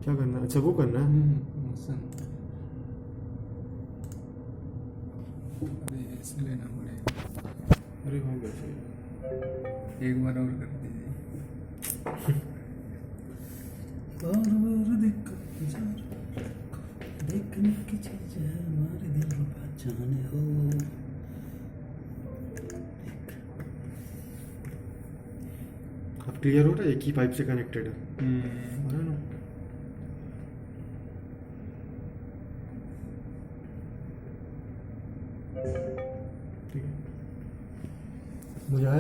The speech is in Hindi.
क्या करना है? अच्छा वो करना है। मोशन अभी ऐसे लेना पड़ेगा। अरे हो गया सही। एक बार और कर दीजिए। बार बार देखने की चीज है हमारे दिल को पहचाने हो। अब क्लियर हो रहा है, एक ही पाइप से कनेक्टेड है। हो रहा है ना? ठीक है, मुझे आया।